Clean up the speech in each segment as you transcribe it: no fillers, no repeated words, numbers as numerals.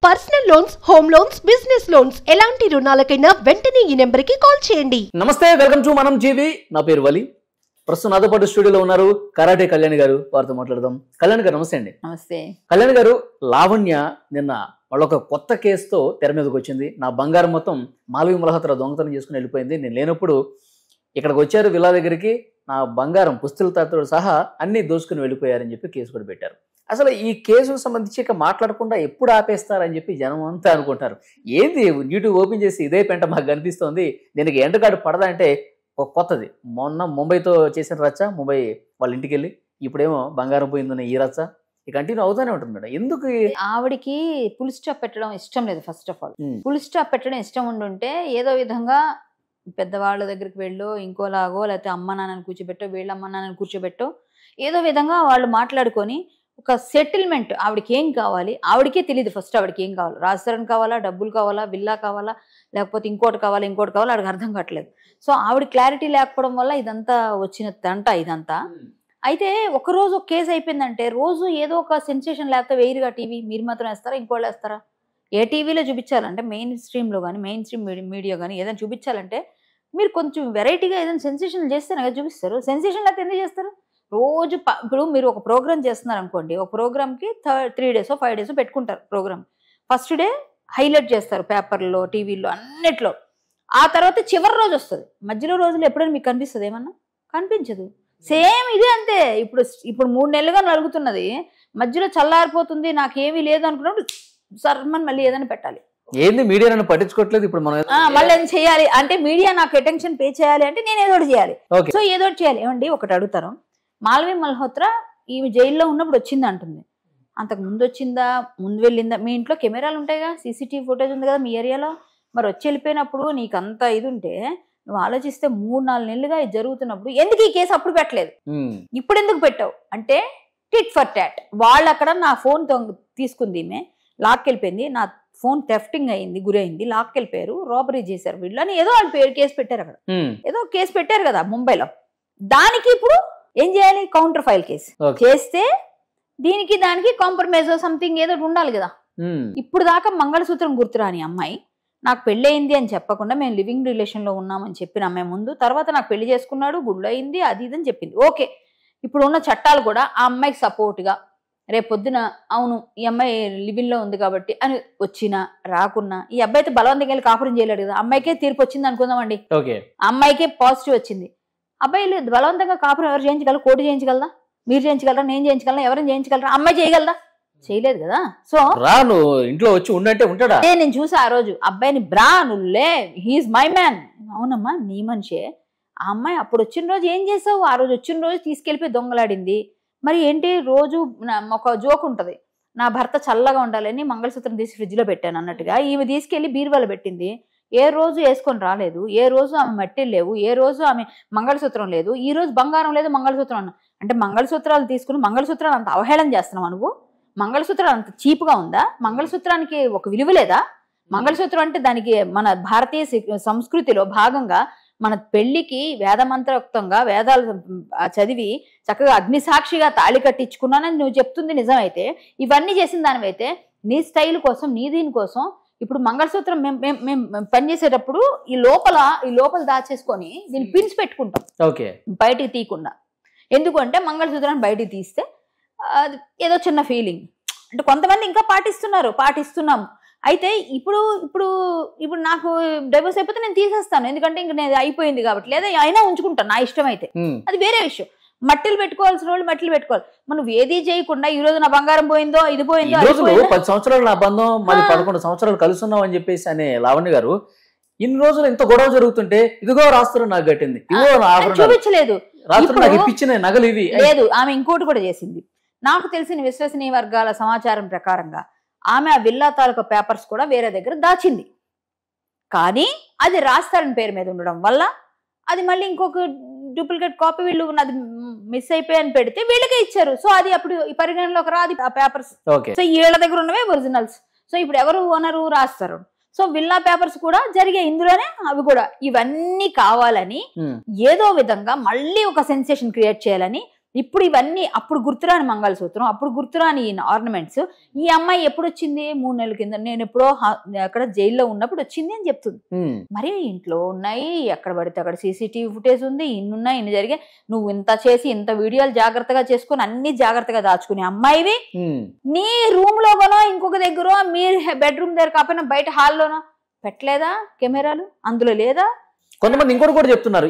Personal loans, home loans, business loans ఎలాంటి రుణాలకైనా వెంటనే ఈ నెంబర్కి కాల్ చేయండి. నమస్తే, వెల్కమ్ టు మనం జీవి. నా పేరు వలి. ప్రస్తుతం నాతో పాటు స్టూడియోలో ఉన్నారు కరాటే కళ్యాణి గారు. వారితో మాట్లాడదాం. కళ్యాణి గారు నమస్తే అండి. నమస్తే. కళ్యాణి గారు, లావణ్య నిన్న వాళ్ళొక కొత్త కేసుతో తెర మీదకి వచ్చింది. నా బంగారం మొత్తం మాలవి మల్హోత్రా దొంగతనం చేసుకుని వెళ్ళిపోయింది. నేను లేనప్పుడు ఇక్కడికి వచ్చారు విల్లా దగ్గరికి, నా బంగారం పుస్తలతో సహా అన్ని దోచుకుని వెళ్ళిపోయారని చెప్పి కేసు కూడా పెట్టారు. అసలు ఈ కేసుకు సంబంధించి ఇక మాట్లాడకుండా ఎప్పుడు ఆపేస్తారని చెప్పి జనం అంతా అనుకుంటారు. ఏంది యూట్యూబ్ ఓపెన్ చేసి ఇదే పెంట మాకు కనిపిస్తోంది, దీనికి ఎండగాడు పడదా అంటే ఒక కొత్తది. మొన్న ముంబైతో చేసిన రచ్చ, ముంబై వాళ్ళ ఇంటికి వెళ్ళి ఇప్పుడేమో బంగారం పోయిందన్న ఈ రచ్చ కంటిన్యూ అవుతూనే ఉంటుంది మేడం. ఎందుకు ఆవిడికి పుల్ స్టాప్ పెట్టడం ఇష్టం లేదు. First of all full stop పెట్టడం ఇష్టం ఉండుంటే ఏదో విధంగా పెద్దవాళ్ళ దగ్గరికి వెళ్ళో, ఇంకోలాగో, లేకపోతే అమ్మ నాన్నని కూర్చోబెట్టో, వీళ్ళ అమ్మ నాన్నని కూర్చోబెట్టో, ఏదో విధంగా వాళ్ళు మాట్లాడుకొని ఒక సెటిల్మెంట్. ఆవిడకి ఏం కావాలి ఆవిడకే తెలియదు. ఫస్ట్ ఆవిడకి ఏం కావాలి, రాజస్థాన్ కావాలా, డబ్బులు కావాలా, విల్లా కావాలా, లేకపోతే ఇంకోటి కావాలా, ఆవిడకి అర్థం కావట్లేదు. సో ఆవిడ క్లారిటీ లేకపోవడం వల్ల ఇదంతా వచ్చిన తంట ఇదంతా. అయితే ఒకరోజు ఒక కేసు అయిపోయిందంటే రోజు ఏదో ఒక సెన్సేషన్, లేకపోతే వేరుగా టీవీ మీరు మాత్రం వేస్తారా, ఇంకోళ్ళు వేస్తారా? ఏ టీవీలో చూపించాలంటే మెయిన్ స్ట్రీమ్లో కానీ, మెయిన్ స్ట్రీమ్ మీడియా కానీ ఏదైనా చూపించాలంటే మీరు కొంచెం వెరైటీగా ఏదైనా సెన్సేషన్ చేస్తేనే కదా చూపిస్తారు. సెన్సేషన్ లేకపోతే ఎందుకు చేస్తారు? రోజు ఇప్పుడు మీరు ఒక ప్రోగ్రామ్ చేస్తున్నారు అనుకోండి, ఒక ప్రోగ్రామ్కి 3 days 5 days పెట్టుకుంటారు ప్రోగ్రామ్. ఫస్ట్ డే హైలైట్ చేస్తారు పేపర్లో, టీవీలో, అన్నిట్లో. ఆ తర్వాత చివరి రోజు వస్తుంది. మధ్యలో రోజులు ఎప్పుడైనా మీకు కనిపిస్తుంది? ఏమన్నా కనిపించదు. సేమ్ ఇదే అంతే. ఇప్పుడు 3 నెలలుగా నలుగుతున్నది, మధ్యలో చల్లారిపోతుంది, నాకేమీ లేదు అనుకున్నప్పుడు సర్మన్ మళ్ళీ ఏదైనా పెట్టాలి. ఏంది మీడియా నన్ను పట్టించుకోవట్లేదు, ఇప్పుడు మనం మళ్ళీ ఏం చేయాలి అంటే మీడియా నాకు అటెన్షన్ పే చేయాలి అంటే నేను ఏదో చేయాలి. సో ఏదో చేయాలి. ఏమండి ఒకటి అడుగుతారు, మాలవి మల్హోత్రా ఈమె జైల్లో ఉన్నప్పుడు వచ్చింది అంటుంది. అంతకు ముందు వచ్చిందా, ముందు వెళ్ళిందా? మీ ఇంట్లో కెమెరాలు ఉంటాయిగా, సీసీటీవీ ఫుటేజ్ ఉంది కదా మీ ఏరియాలో. మరి వచ్చి వెళ్ళిపోయినప్పుడు నీకు అంత ఇది ఉంటే నువ్వు ఆలోచిస్తే 3-4 నెలలుగా ఇది జరుగుతున్నప్పుడు ఎందుకు ఈ కేసు అప్పుడు పెట్టలేదు, ఇప్పుడు ఎందుకు పెట్టావు అంటే టిట్ ఫర్ టాట్. వాళ్ళు అక్కడ నా ఫోన్ తీసుకుంది, ఈమె లాక్కెళ్ళిపోయింది, నా ఫోన్ థెఫ్టింగ్ అయింది, గురైంది, లాక్కెళ్ళిపోయారు, రాబరీ చేశారు వీళ్ళు అని ఏదో వాళ్ళు కేసు పెట్టారు. అక్కడ ఏదో కేసు పెట్టారు కదా ముంబైలో. దానికి ఇప్పుడు ఏం చేయాలి? కౌంటర్ ఫైల్ కేసు చేస్తే దీనికి దానికి కాంప్రమైజ్ సంథింగ్ ఏదో ఉండాలి కదా. ఇప్పుడు దాకా మంగళసూత్రం గుర్తురాని అమ్మాయి నాకు పెళ్ళయింది అని చెప్పకుండా మేము లివింగ్ రిలేషన్ లో ఉన్నామని చెప్పిన అమ్మాయి ముందు, తర్వాత నాకు పెళ్లి చేసుకున్నాడు, గుళ్ళు అయింది, అది ఇదని చెప్పింది. ఓకే, ఇప్పుడు ఉన్న చట్టాలు కూడా ఆ అమ్మాయికి సపోర్ట్గా రేపొద్దున అవును ఈ అమ్మాయి లివింగ్ లో ఉంది కాబట్టి అని వచ్చినా రాకున్నా, ఈ అబ్బాయి అయితే బలవంతంగా వెళ్ళి కాపురం చేయలేడు కదా. అమ్మాయికే తీర్పు వచ్చింది అనుకుందామండి, అమ్మాయికే పాజిటివ్ వచ్చింది. అబ్బాయి బలవంతంగా కాపురం ఎవరు చేయించగలరు? కోర్టు చేయించగలదా? మీరు చేయించగలరా? నేను చేయించగలరా? ఎవరైనా చేయించగలరా? అమ్మాయి చేయగలదా? చేయలేదు కదా. సో ఇంట్లో వచ్చి ఉండంటే ఉంటాడా? నేను చూసా ఆ రోజు అబ్బాయిని, బ్రా నువ్వులే, హీఈస్ మై మ్యాన్. అవునమ్మా నీ మనిషే. ఆ అమ్మాయి అప్పుడు వచ్చిన రోజు ఏం చేసావు? ఆ రోజు వచ్చిన రోజు తీసుకెళ్ళిపోయి దొంగలాడింది. మరి ఏంటి, రోజు ఒక జోక్ ఉంటుంది, నా భర్త చల్లగా ఉండాలని మంగళసూత్రం తీసి ఫ్రిడ్జ్లో పెట్టాను అన్నట్టుగా ఈమె తీసుకెళ్లి బీరువాలో పెట్టింది. ఏ రోజు వేసుకొని రాలేదు, ఏ రోజు ఆమె మట్టిలు లేవు, ఏ రోజు ఆమె మంగళసూత్రం లేదు, ఈ రోజు బంగారం లేదు మంగళసూత్రం అంటే మంగళసూత్రాలు తీసుకుని మంగళసూత్రాలు అంత అవహేళన చేస్తున్నావు నువ్వు? మంగళసూత్రం అంత చీప్గా ఉందా? మంగళసూత్రానికి ఒక విలువ లేదా? మంగళసూత్రం అంటే దానికి మన భారతీయ సంస్కృతిలో భాగంగా మన పెళ్లికి వేదమంత్రయుక్తంగా వేదాలు చదివి చక్కగా అగ్నిసాక్షిగా తాళి కట్టించుకున్నానని నువ్వు చెప్తుంది నిజమైతే, ఇవన్నీ చేసిన దానివైతే నీ స్టైల్ కోసం, నీ దీని కోసం ఇప్పుడు మంగళసూత్రం మేము పనిచేసేటప్పుడు ఈ లోపల దాచేసుకొని దీన్ని పిన్స్ పెట్టుకుంటాం బయటికి తీయకుండా. ఎందుకు అంటే మంగళసూత్రాన్ని బయటికి తీస్తే అది ఏదో చిన్న ఫీలింగ్. అంటే కొంతమంది ఇంకా పాటిస్తున్నాము. అయితే ఇప్పుడు నాకు డైవర్స్ అయిపోతే నేను తీసేస్తాను, ఎందుకంటే ఇంక నేను అయిపోయింది కాబట్టి, లేదా అయినా ఉంచుకుంటాను నా ఇష్టం అయితే, అది వేరే విషయం. మట్టిలు పెట్టుకోవాల్సిన వాళ్ళు మట్టిలు పెట్టుకోవాలి. మనం ఏది చేయకుండా ఈ రోజు నా బంగారం పోయిందో, ఇది పోయిందో, 10 సంవత్సరాలు నా బంధం, మరి 11 సంవత్సరాలు కలుస్తున్నాం అని చెప్పేసి అనే లావణ్య గారు ఇన్ని రోజులు ఇంత గొడవ జరుగుతుంటే ఇదిగో రాస్తారు నాకు కట్టింది, చూపించలేదు, నగలు ఇవి లేదు. ఆమె ఇంకోటి కూడా చేసింది. నాకు తెలిసిన విశ్వసనీయ వర్గాల సమాచారం ప్రకారంగా ఆమె ఆ విల్లా తాలూకా పేపర్స్ కూడా వేరే దగ్గర దాచింది. కానీ అది రాజస్థాన్ పేరు మీద ఉండడం వల్ల అది మళ్ళీ ఇంకొక డూప్లికేట్ కాపీ వీళ్ళు అది మిస్ అయిపోయాయని పెడితే వీళ్ళకే ఇచ్చారు. సో అది అప్పుడు ఈ పరిగణలోకి రాదు ఆ పేపర్స్. సో వీళ్ళ దగ్గర ఉన్నవే ఒరిజినల్స్. సో ఇప్పుడు ఎవరు ఓనరు? రాస్తారు. సో విల్లా పేపర్స్ కూడా జరిగాయి ఇందులోనే. అవి కూడా ఇవన్నీ కావాలని ఏదో విధంగా మళ్ళీ ఒక సెన్సేషన్ క్రియేట్ చేయాలని ఇప్పుడు ఇవన్నీ అప్పుడు గుర్తురాని మంగళసూత్రం, అప్పుడు గుర్తురాని ఆర్నమెంట్స్. ఈ అమ్మాయి ఎప్పుడు వచ్చింది? 3 నెలల కింద, నేను ఎప్పుడో అక్కడ జైల్లో ఉన్నప్పుడు వచ్చింది అని చెప్తుంది. మరి ఇంట్లో ఉన్నాయి, ఎక్కడ పడితే అక్కడ CCTV ఫుటేజ్ ఉంది, ఇన్నున్నాయి, ఇన్ని జరిగాయి. నువ్వు ఇంత చేసి ఇంత వీడియోలు జాగ్రత్తగా చేసుకుని అన్ని జాగ్రత్తగా దాచుకునే అమ్మాయివి నీ రూమ్ లోనో ఇంకొక దగ్గర మీరు బెడ్రూమ్ దగ్గర కాకపోయినా బయట హాల్లోనో పెట్టలేదా కెమెరాలు? అందులో లేదా? కొంతమంది ఇంకోటి కూడా చెప్తున్నారు,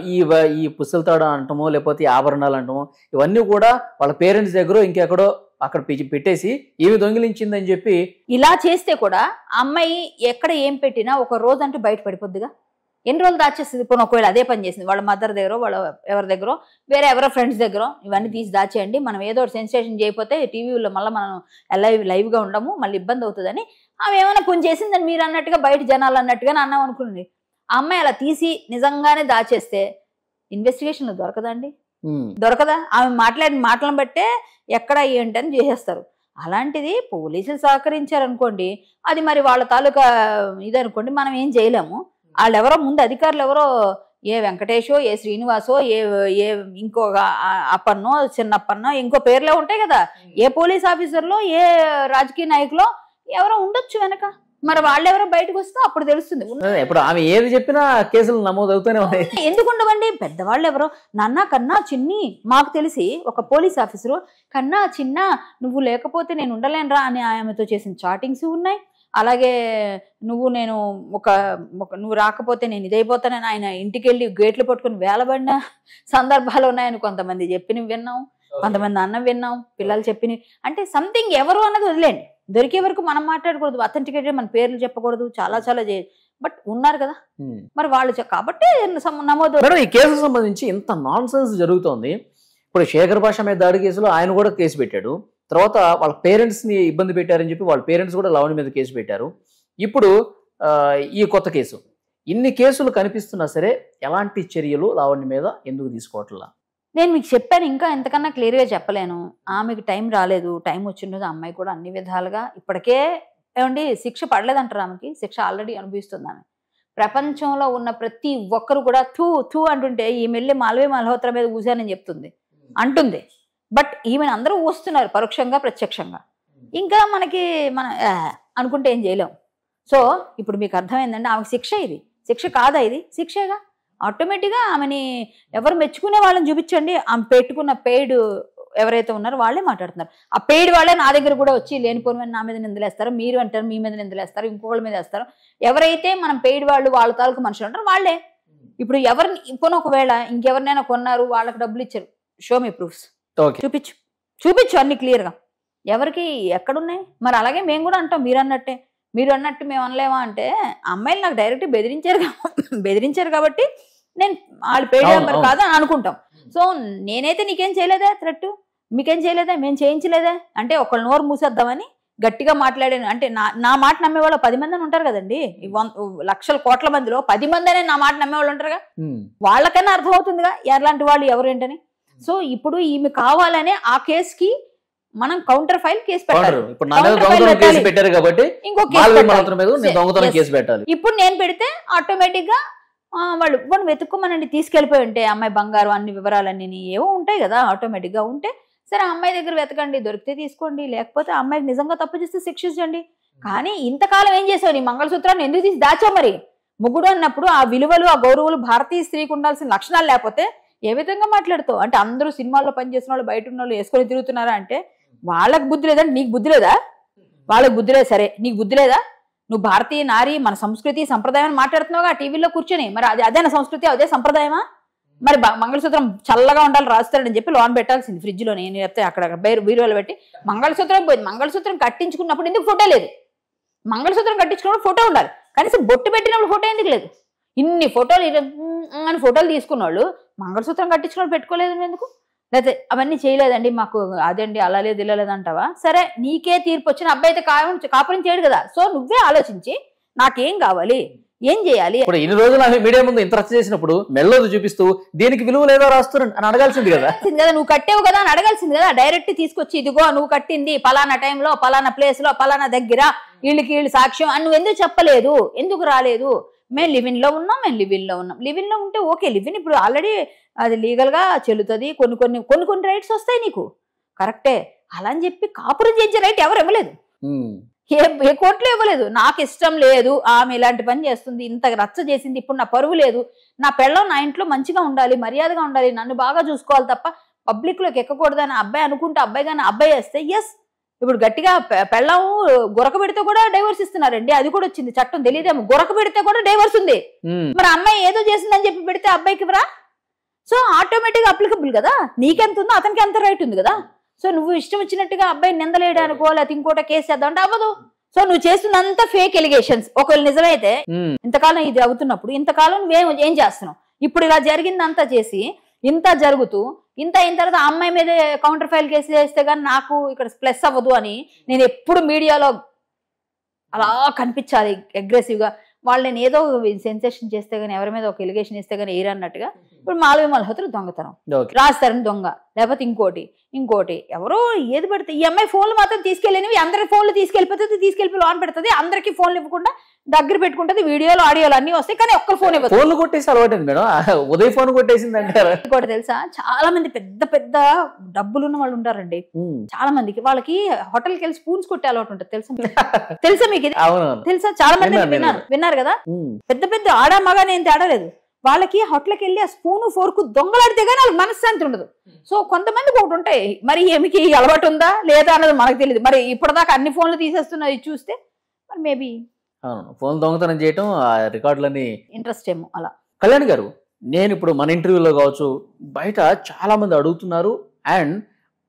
ఈ పుస్తలతాడు అంటామో లేకపోతే ఆభరణాలు అంటామో ఇవన్నీ కూడా వాళ్ళ పేరెంట్స్ దగ్గర ఇంకెక్కడో అక్కడ పెట్టేసి ఏమి దొంగిలించిందని చెప్పి. ఇలా చేస్తే కూడా అమ్మాయి ఎక్కడ ఏం పెట్టినా ఒక రోజు అంటూ బయట పడిపోద్దిగా. ఎన్ని రోజులు దాచేస్తుంది? ఇప్పుడు ఒకవేళ అదే పని చేసింది వాళ్ళ మదర్ దగ్గర, వాళ్ళ ఎవరి దగ్గర, వేరే ఎవరో ఫ్రెండ్స్ దగ్గర, ఇవన్నీ తీసి దాచేయండి. మనం ఏదో ఒకటి సెన్సేషన్ చేయకపోతే టీవీలో మళ్ళీ మనం లైవ్గా ఉండము, మళ్ళీ ఇబ్బంది అవుతుందని ఆమె ఏమైనా పుణ్యం చేసిందని మీరు అన్నట్టుగా బయట జనాలు అన్నట్టుగానే అన్నాం అనుకున్నది. ఆ అమ్మాయి అలా తీసి నిజంగానే దాచేస్తే ఇన్వెస్టిగేషన్లో దొరకదండి, దొరకదా? ఆమె మాట్లాడిన మాటలను బట్టే ఎక్కడ ఏంటని చేసేస్తారు. అలాంటిది పోలీసులు సహకరించారనుకోండి, అది మరి వాళ్ళ తాలూకా ఇదనుకోండి, మనం ఏం చేయలేము. వాళ్ళు ఎవరో ముందు అధికారులు ఎవరో ఏ వెంకటేషో, ఏ శ్రీనివాసో, ఏ ఇంకో అప్పన్నో, చిన్నప్పన్నో, ఇంకో పేర్లే ఉంటాయి కదా. ఏ పోలీస్ ఆఫీసర్లో, ఏ రాజకీయ నాయకులో ఎవరో ఉండొచ్చు వెనక. మరి వాళ్ళెవరో బయటకు వస్తే అప్పుడు తెలుస్తుంది. ఇప్పుడు ఆమె ఏది చెప్పినా కేసులు నమోదు అవుతూనే ఉన్నాయి. ఎందుకు ఉండవండి? పెద్దవాళ్ళు ఎవరో నాన్న కన్నా చిన్ని, మాకు తెలిసి ఒక పోలీస్ ఆఫీసరు, కన్నా చిన్న నువ్వు లేకపోతే నేను ఉండలేనురా అని ఆమెతో చేసిన చాటింగ్స్ ఉన్నాయి. అలాగే నేను నువ్వు రాకపోతే నేను ఇదైపోతానని ఆయన ఇంటికి వెళ్ళి గేట్లు పట్టుకుని వేలబడిన సందర్భాలు ఉన్నాయని కొంతమంది చెప్పినవి విన్నాం, కొంతమంది అన్నం విన్నాం, పిల్లలు చెప్పినవి. అంటే సంథింగ్ ఎవరు అన్నది వదిలేండి, దొరికే వరకు మనం మాట్లాడకూడదు, అథెంటికేటెడ్ మన పేర్లు చెప్పకూడదు, చాలా బట్ ఉన్నారు కదా మరి వాళ్ళు కాబట్టి నమోదు. మేడం, ఈ కేసు సంబంధించి ఇంత నాన్ సెన్స్ జరుగుతోంది. ఇప్పుడు శేఖర్ భాష మీద దాడి కేసులో ఆయన కూడా కేసు పెట్టాడు. తర్వాత వాళ్ళ పేరెంట్స్ ని ఇబ్బంది పెట్టారని చెప్పి వాళ్ళ పేరెంట్స్ కూడా లావణ్య మీద కేసు పెట్టారు. ఇప్పుడు ఈ కొత్త కేసు, ఇన్ని కేసులు కనిపిస్తున్నా సరే ఎలాంటి చర్యలు లావణ్య మీద ఎందుకు తీసుకోవట్లా? నేను మీకు చెప్పాను, ఇంకా ఎంతకన్నా క్లియర్గా చెప్పలేను. ఆమెకు టైం రాలేదు, టైం వచ్చిన రోజు అమ్మాయి కూడా అన్ని విధాలుగా ఇప్పటికే ఏమండి శిక్ష పడలేదంటారు, ఆమెకి శిక్ష ఆల్రెడీ అనుభవిస్తుంది ఆమె. ప్రపంచంలో ఉన్న ప్రతి ఒక్కరు కూడా థూ అంటుంటే ఈమె వెళ్ళి మాల్వీ మల్హోత్రా మీద ఊసానని చెప్తుంది అంటుంది. బట్ ఈమెను అందరూ ఊస్తున్నారు పరోక్షంగా ప్రత్యక్షంగా. ఇంకా మన అనుకుంటే ఏం చేయలేం. సో ఇప్పుడు మీకు అర్థమైందండి, ఆమెకు శిక్ష ఇది శిక్ష కాదా? ఇది శిక్షేగా. ఆటోమేటిక్గా ఆమెని ఎవరు మెచ్చుకునే వాళ్ళని చూపించండి. ఆమె పెట్టుకున్న పెయిడ్ ఎవరైతే ఉన్నారో వాళ్ళే మాట్లాడుతున్నారు. ఆ పెయిడ్ వాళ్ళే నా దగ్గర కూడా వచ్చి లేనిపోని నా మీద నిందలేస్తారు, మీరు అంటారు మీ మీద నిందలేస్తారు, ఇంకొకళ్ళ మీద వేస్తారు. ఎవరైతే మనం పెయిడ్ వాళ్ళు వాళ్ళ తాలూకు మనుషులు అంటారు వాళ్ళే. ఇప్పుడు ఎవరిని ఇప్పుడు ఒకవేళ ఇంకెవరినైనా కొన్నారు, వాళ్ళకి డబ్బులు ఇచ్చారు, షో మీ ప్రూఫ్స్, చూపించు అన్ని క్లియర్గా, ఎవరికి ఎక్కడున్నాయి? మరి అలాగే మేము కూడా అంటాం, మీరు అన్నట్టు మేము అనలేమా అంటే, అమ్మాయిలు నాకు డైరెక్ట్ బెదిరించారు కాబట్టి నేను వాళ్ళు పెయిడ్ నెంబర్ కాదు అని అనుకుంటాం. సో నేనైతే నీకేం చేయలేదా థ్రెట్, మీకేం చేయలేదా, మేము చేయించలేదా అంటే ఒకళ్ళు నోరు మూసేద్దామని గట్టిగా మాట్లాడాను అంటే నా మాట నమ్మేవాళ్ళు 10 మంది అని ఉంటారు కదండి. లక్షల కోట్ల మందిలో 10 మంది అనే నా మాట నమ్మేవాళ్ళు ఉంటారుగా, వాళ్ళకైనా అర్థమవుతుందిగా ఎలాంటి వాళ్ళు ఎవరేంటని. సో ఇప్పుడు ఈమె కావాలనే ఆ కేసుకి మనం కౌంటర్ ఫైల్ కేసు పెట్టాలి. ఇప్పుడు నేను పెడితే ఆటోమేటిక్ గా వాళ్ళు వెతుక్కోమనండి, తీసుకెళ్లిపోయి ఉంటే అమ్మాయి బంగారం అన్ని వివరాలన్నీ ఏవో ఉంటాయి కదా ఆటోమేటిక్ గా ఉంటే, సరే అమ్మాయి దగ్గర వెతకండి, దొరికితే తీసుకోండి, లేకపోతే అమ్మాయికి నిజంగా తప్పు చేస్తే శిక్షించండి. కానీ ఇంతకాలం ఏం చేసావు? నీ మంగళసూత్రాన్ని ఎందుకు తీసి దాచావు? మరి ముగ్గుడు అన్నప్పుడు ఆ విలువలు ఆ గౌరవాలు భారతీయ స్త్రీకి ఉండాల్సిన లక్షణాలు లేకపోతే ఏ విధంగా మాట్లాడుతావు? అంటే అందరూ సినిమాల్లో పనిచేసిన వాళ్ళు బయట ఉన్న వాళ్ళు వేసుకొని తిరుగుతున్నారా అంటే వాళ్ళకి బుద్ధి లేదంటే నీకు బుద్ధి లేదా? వాళ్ళకి బుద్ధి లేదు, సరే నీకు బుద్ధి లేదా? నువ్వు భారతీయ నారి మన సంస్కృతి సంప్రదాయం మాట్లాడుతున్నావుగా టీవీలో కూర్చొని, మరి అదేనా సంస్కృతి, అదే సంప్రదాయమా? మరి మంగళసూత్రం చల్లగా ఉండాలి రాస్తారని చెప్పి లోన్ పెట్టాల్సింది ఫ్రిడ్జ్ లో, నేను చెప్తే అక్కడ బీరువాలో పెట్టి మంగళసూత్రం పోయింది. మంగళసూత్రం కట్టించుకున్నప్పుడు ఎందుకు ఫోటో లేదు? మంగళసూత్రం కట్టించుకున్నప్పుడు ఫోటో ఉండాలి, కనీసం బొట్టు పెట్టినప్పుడు ఫోటో ఎందుకు లేదు? ఇన్ని ఫోటోలు అని ఫోటోలు తీసుకున్న వాళ్ళు మంగళసూత్రం కట్టించుకున్నప్పుడు పెట్టుకోలేదు ఎందుకు? లేకపోతే అవన్నీ చేయలేదండి మాకు అదండి అలా లేదు ఇలా లేదు అంటావా? సరే నీకే తీర్పు వచ్చిన అబ్బాయి అయితే కాపురం చేయడు కదా. సో నువ్వే ఆలోచించి నాకేం కావాలి, ఏం చేయాలి. ఇప్పుడు ఇన్ని రోజులు మీడియా ముందు ఇంత రచ్చ చేసినప్పుడు మెల్లదు చూపిస్తూ దీనికి విలువ లేదో రాస్తున్నారు అని అడగాల్సింది కదా. నువ్వు కట్టావు కదా అని అడగాల్సింది కదా. డైరెక్ట్ తీసుకొచ్చి ఇదిగో నువ్వు కట్టింది పలానా టైంలో పలానా ప్లేస్ లో పలానా దగ్గర వీళ్ళకి సాక్ష్యం అని నువ్వు ఎందుకు చెప్పలేదు, ఎందుకు రాలేదు? మేము లివిన్ లో ఉన్నాం, లివిన్ లో ఉంటే ఓకే, లివిన్ ఇప్పుడు ఆల్రెడీ అది లీగల్ గా చెల్లుతుంది, కొన్ని రైట్స్ వస్తాయి నీకు, కరెక్టే. అలా అని చెప్పి కాపురం చేయించే రైట్ ఎవరు ఇవ్వలేదు, ఏ కోర్టులో ఇవ్వలేదు. నాకు ఇష్టం లేదు, ఆమె ఇలాంటి పని చేస్తుంది, ఇంత రచ్చ చేసింది, ఇప్పుడు నా పరువు లేదు, నా పెళ్ళం నా ఇంట్లో మంచిగా ఉండాలి, మర్యాదగా ఉండాలి, నన్ను బాగా చూసుకోవాలి తప్ప పబ్లిక్ లోకి ఎక్కకూడదు అని అబ్బాయి అనుకుంటే, అబ్బాయి కానీ అబ్బాయి వేస్తే ఎస్. ఇప్పుడు గట్టిగా పెళ్ళం గురక పెడితే కూడా డైవర్స్ ఇస్తున్నారండి, అది కూడా వచ్చింది చట్టం, తెలియదేమో. గురక పెడితే కూడా డైవర్స్ ఉంది. మరి అమ్మాయి ఏదో చేసిందని చెప్పి పెడితే అబ్బాయికి ఇవ్వరా? సో ఆటోమేటిక్ గా అప్లికబుల్ కదా, నీకెంత ఉందో అతనికి ఎంత రైట్ ఉంది కదా. సో నువ్వు ఇష్టం వచ్చినట్టుగా అబ్బాయి నిందలేయడానికో లేకపోతే ఇంకోట కేసు చేద్దాం అంటే అవ్వదు. సో నువ్వు చేస్తున్నంత ఫేక్ ఎలిగేషన్స్. ఒకవేళ నిజమైతే ఇంతకాలం ఇది అవుతున్నప్పుడు ఇంతకాలం నువ్వేం ఏం చేస్తున్నావు? ఇప్పుడు ఇలా జరిగిందంతా చేసి ఇంత జరుగుతూ ఇంత అయిన తర్వాత ఆ అమ్మాయి మీద కౌంటర్ ఫైల్ కేసు చేస్తే గానీ నాకు ఇక్కడ ప్లస్ అవ్వదు అని నేను ఎప్పుడు మీడియాలో అలా కనిపించాలి అగ్రెసివ్ గా. వాళ్ళు నేను ఏదో సెన్సేషన్ చేస్తే గానీ, ఎవరి మీద ఒక ఎలిగేషన్ ఇస్తే గానీ ఎయిర్ అన్నట్టుగా ఇప్పుడు మాలవి మల్హోత్రా దొంగతనం, రాజస్థాన్ దొంగ, లేకపోతే ఇంకోటి ఎవరో ఏది పెడితే ఈ అమ్మాయి ఫోన్లు మాత్రం తీసుకెళ్ళినవి, అందరి ఫోన్లు తీసుకెళ్ళిపోయి ఆన్ పెడుతుంది, అందరికి ఫోన్లు ఇవ్వకుండా దగ్గర పెట్టుకుంటది, వీడియోలు ఆడియోలు అన్ని వస్తాయి, కానీ ఒక్కరు ఫోన్ ఇవ్వదు. ఫోన్లు కొట్టేసి అలవాటు మేడం, ఉదయం ఫోన్ కొట్టేసింది అంటారు. కూడా తెలుసా, చాలా మంది పెద్ద డబ్బులున్న వాళ్ళు ఉంటారండి, చాలా మందికి వాళ్ళకి హోటల్కి వెళ్ళి స్పూన్స్ కొట్టే అలవాటు ఉంటుంది తెలుసా మీకు ఇది? తెలుసా? చాలా మంది విన్నారు కదా, పెద్ద ఆడా మగా నేను తేడా లేదు, వాళ్ళకి హోటల్కి వెళ్ళి ఆ స్పూను ఫోర్కు దొంగలాడితే గానీ వాళ్ళకి మనశ్శాంతి ఉండదు. సో కొంతమందికి ఒకటి ఉంటాయి, మరి ఏమికి అలవాటు ఉందా లేదా అన్నది మనకు తెలియదు. మరి ఇప్పటిదాకా అన్ని ఫోన్లు తీసేస్తున్నాయి చూస్తే మరి మేబీ ఫోన్ దొంగతనం చేయటం రికార్డులని ఇంట్రెస్ట్ ఏమో అలా. కళ్యాణ్ గారు, నేను ఇప్పుడు మన ఇంటర్వ్యూలో కావచ్చు, బయట చాలా మంది అడుగుతున్నారు, అండ్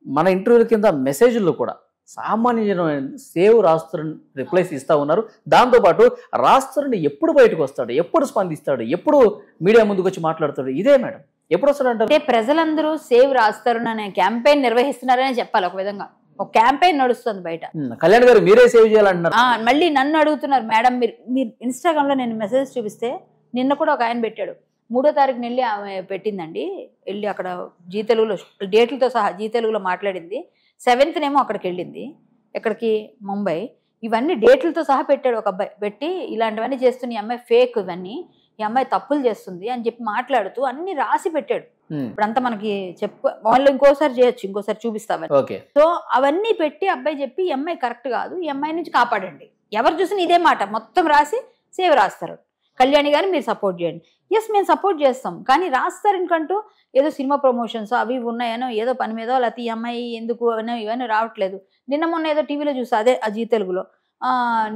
మన ఇంటర్వ్యూల కింద మెసేజ్ల్లో కూడా సామాన్యమైన సేవ్ రాస్తరుని రిప్లైస్ ఇస్తా ఉన్నారు. దాంతోపాటు రాస్తరుని ఎప్పుడు బయటకు వస్తాడు, ఎప్పుడు స్పందిస్తాడు, ఎప్పుడు మీడియా ముందుకు వచ్చి మాట్లాడతాడు, ఇదే మేడం ఎప్పుడు వస్తాడు అంటే ప్రజలందరూ సేవ్ రాస్తరుని అనే క్యాంపెయిన్ నిర్వహిస్తున్నారనే చెప్పాలి. ఒక విధంగా ఒక క్యాంపెయిన్ నడుస్తుంది బయట. కళ్యాణ్ గారు మీరే సేవ్ చేయాలంటున్నారు. మళ్ళీ నన్ను అడుగుతున్నారు, మేడం మీరు ఇన్స్టాగ్రామ్ లో నేను మెసేజ్ చూపిస్తే నిన్న కూడా ఒక ఆయన పెట్టాడు, 3వ తారీఖున వెళ్ళి ఆమె పెట్టిందండి, వెళ్ళి అక్కడ జీ తెలుగులో డేట్లతో సహా జీ తెలుగులో మాట్లాడింది, 7th అక్కడికి వెళ్ళింది, ఎక్కడికి ముంబై, ఇవన్నీ డేట్లతో సహా పెట్టాడు ఒక అబ్బాయి. పెట్టి ఇలాంటివన్నీ చేస్తున్న ఈ అమ్మాయి ఫేక్, ఇవన్నీ ఈ అమ్మాయి తప్పులు చేస్తుంది అని చెప్పి మాట్లాడుతూ అన్ని రాసి పెట్టాడు. ఇప్పుడంతా మనకి వాళ్ళు ఇంకోసారి చేయొచ్చు, ఇంకోసారి చూపిస్తామని. సో అవన్నీ పెట్టి అబ్బాయి చెప్పి ఈ అమ్మాయి కరెక్ట్ కాదు, ఈ అమ్మాయి నుంచి కాపాడండి, ఎవరు చూసినా ఇదే మాట మొత్తం రాసి సేవ్ రాస్తారు. కళ్యాణి గారిని మీరు సపోర్ట్ చేయండి. ఎస్ మేము సపోర్ట్ చేస్తాం, కానీ రాస్తారనుకంటూ ఏదో సినిమా ప్రమోషన్స్ అవి ఉన్నాయనో ఏదో పని మీదో, లేకపోతే ఈ అమ్మాయి ఎందుకు ఇవన్నీ రావట్లేదు. నిన్న మొన్న ఏదో టీవీలో చూసా, అదే ఆ జీ తెలుగులో,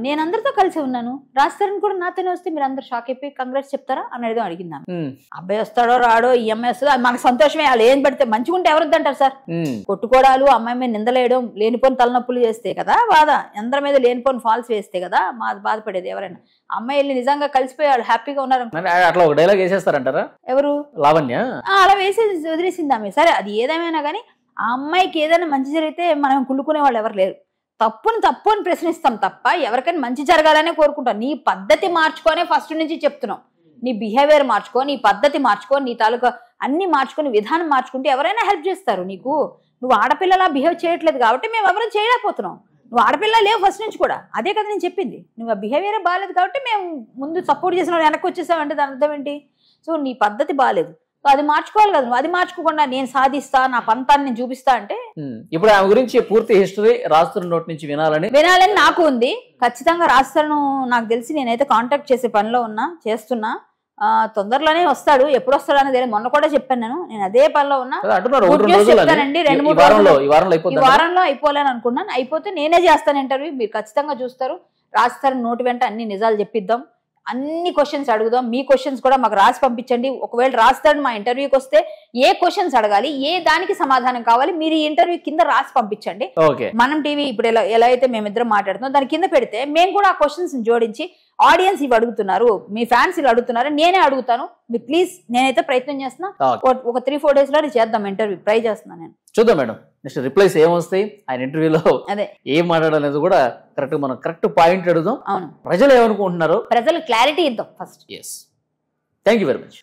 నేను అందరితో కలిసి ఉన్నాను, రాస్తారని కూడా నాతోనే వస్తే మీరు అందరు షాక్ అయిపోయి కంగ్రాట్స్ చెప్తారా అని ఏదో అడిగిందాం. అబ్బాయి వస్తాడో రాడో, ఈ అమ్మాయి వస్తుందో మనకు సంతోషమే, వాళ్ళు ఏం పెడితే మంచిగా ఉంటే ఎవరిద్దంటారు సార్? కొట్టుకోవడాలు, అమ్మాయి మీద నిందలేయడం, లేనిపోని తలనొప్పులు చేస్తే కదా బాధ, అందరి మీద లేనిపోని ఫాల్స్ వేస్తే కదా బాధపడేది ఎవరైనా. అమ్మాయి వెళ్ళి నిజంగా కలిసిపోయాడు, హ్యాపీగా ఉన్నారు, అట్లా ఒక డైలాగ్ వేసేస్తారంటారా? ఎవరు? లావణ్య అలా వేసేసి వదిలేసింది ఆమె. సరే అది ఏదేమైనా కానీ ఆ అమ్మాయికి ఏదైనా మంచి జరిగితే మనం కుళ్ళుకునే వాళ్ళు ఎవరు లేరు. తప్పు అని ప్రశ్నిస్తాం తప్ప ఎవరికైనా మంచి జరగాలనే కోరుకుంటాం. నీ పద్ధతి మార్చుకోనే ఫస్ట్ నుంచి చెప్తున్నాం, నీ బిహేవియర్ మార్చుకో, నీ పద్ధతి మార్చుకో, నీ తాలూకా అన్ని మార్చుకొని విధానం మార్చుకుంటే ఎవరైనా హెల్ప్ చేస్తారు నీకు. నువ్వు ఆడపిల్లలా బిహేవ్ చేయట్లేదు కాబట్టి మేము ఎవరైనా చేయలేకపోతున్నాం. నువ్వు ఆడపిల్ల లేవు ఫస్ట్ నుంచి కూడా, అదే కదా నేను చెప్పింది. నువ్వు ఆ బిహేవియర్ బాగాలేదు కాబట్టి మేము ముందు సపోర్ట్ చేసిన వెనక్కి వచ్చేసావంటే దాని అర్థం ఏంటి? సో నీ పద్ధతి బాగాలేదు, అది మార్చుకోవాలి కదా. నువ్వు అది మార్చుకోకుండా నేను సాధిస్తా, నా పంతాన్ని నేను చూపిస్తా అంటే ఇప్పుడు ఆమె గురించి పూర్తి హిస్టరీ రాస్తరు నోటి నుంచి వినాలని నాకు ఉంది. ఖచ్చితంగా రాస్తరును నాకు తెలిసి నేనైతే కాంటాక్ట్ చేసే పనిలో చేస్తున్నా. తొందరలోనే వస్తాడు, ఎప్పుడు వస్తాడు అనేది మొన్న కూడా చెప్పాను నేను అదే పనిలో ఉన్నా. చెప్తానండి 2-3 రోజులు, ఈ వారంలో అయిపోలేని అనుకున్నాను. అయిపోతే నేనే చేస్తాను ఇంటర్వ్యూ, మీరు ఖచ్చితంగా చూస్తారు. రాస్తారు నోటి వెంట అన్ని నిజాలు చెప్పిద్దాం, అన్ని క్వశ్చన్స్ అడుగుదాం. మీ క్వశ్చన్స్ కూడా మాకు రాసి పంపించండి. ఒకవేళ రాస్తాడు మా ఇంటర్వ్యూకి వస్తే ఏ క్వశ్చన్స్ అడగాలి, ఏ దానికి సమాధానం కావాలి, మీరు ఈ ఇంటర్వ్యూ కింద రాసి పంపించండి. మనం టీవీ ఇప్పుడు ఎలా అయితే మేమిద్దరం మాట్లాడుతున్నాం దాని కింద పెడితే మేము కూడా ఆ క్వశ్చన్స్ జోడించి, ఆడియన్స్ ఇవి అడుగుతున్నారు, మీ ఫ్యాన్స్ ఇవి అడుగుతున్నారు, నేనే అడుగుతాను, మీరు ప్లీజ్, నేనైతే ప్రయత్నం చేస్తున్నా. ఒక 3-4 days లో చేద్దాం ఇంటర్వ్యూ, ట్రై చేస్తున్నాను నేను. చూద్దాం మేడం నెక్స్ట్ రిప్లైస్ ఏమొస్తాయి, ఆయన ఇంటర్వ్యూలో అదే ఏం మాట్లాడాలనేది కూడా కరెక్ట్, మనం కరెక్ట్ పాయింట్ అడుగుదాం. అవును, ప్రజలు ఏమనుకుంటున్నారు, ప్రజలు క్లారిటీ ఇద్దాం first. Thank you very much.